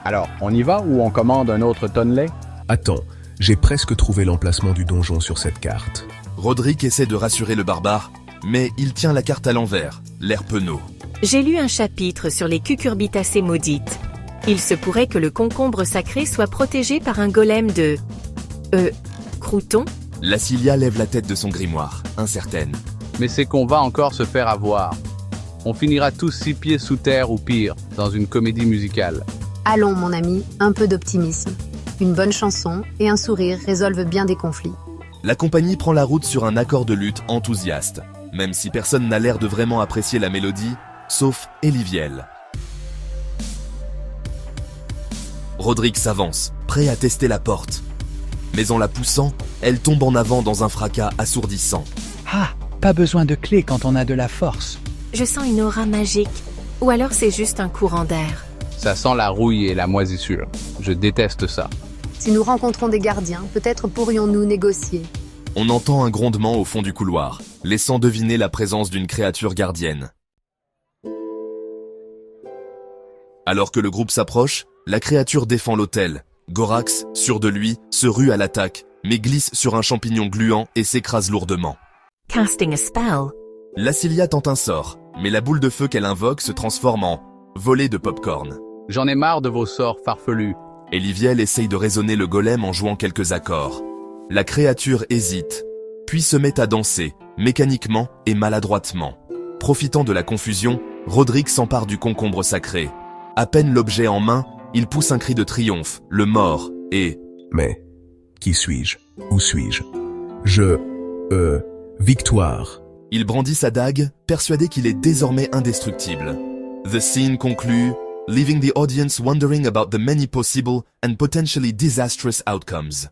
Alors, on y va ou on commande un autre tonnelet? Attends, j'ai presque trouvé l'emplacement du donjon sur cette carte. Roderick essaie de rassurer le barbare, mais il tient la carte à l'envers, l'air penaud. J'ai lu un chapitre sur les cucurbitacées maudites. Il se pourrait que le concombre sacré soit protégé par un golem de... Crouton? Lacilia lève la tête de son grimoire, incertaine. Mais c'est qu'on va encore se faire avoir. On finira tous 6 pieds sous terre ou pire, dans une comédie musicale. Allons, mon ami, un peu d'optimisme. Une bonne chanson et un sourire résolvent bien des conflits. La compagnie prend la route sur un accord de lutte enthousiaste, même si personne n'a l'air de vraiment apprécier la mélodie, sauf Eliviel. Roderick s'avance, prêt à tester la porte. Mais en la poussant, elle tombe en avant dans un fracas assourdissant. Ah, pas besoin de clé quand on a de la force. Je sens une aura magique. Ou alors c'est juste un courant d'air. Ça sent la rouille et la moisissure. Je déteste ça. Si nous rencontrons des gardiens, peut-être pourrions-nous négocier. On entend un grondement au fond du couloir, laissant deviner la présence d'une créature gardienne. Alors que le groupe s'approche, la créature défend l'hôtel. Gorax, sûr de lui, se rue à l'attaque, mais glisse sur un champignon gluant et s'écrase lourdement. Casting a spell. Lacilia tente un sort, mais la boule de feu qu'elle invoque se transforme en volée de popcorn. J'en ai marre de vos sorts farfelus. Eliviel essaye de raisonner le golem en jouant quelques accords. La créature hésite, puis se met à danser, mécaniquement et maladroitement. Profitant de la confusion, Roderick s'empare du concombre sacré. À peine l'objet en main, il pousse un cri de triomphe, le mord, et... Mais, qui suis-je? Où suis-je? Victoire. Il brandit sa dague, persuadé qu'il est désormais indestructible. The scene conclut, leaving the audience wondering about the many possible and potentially disastrous outcomes.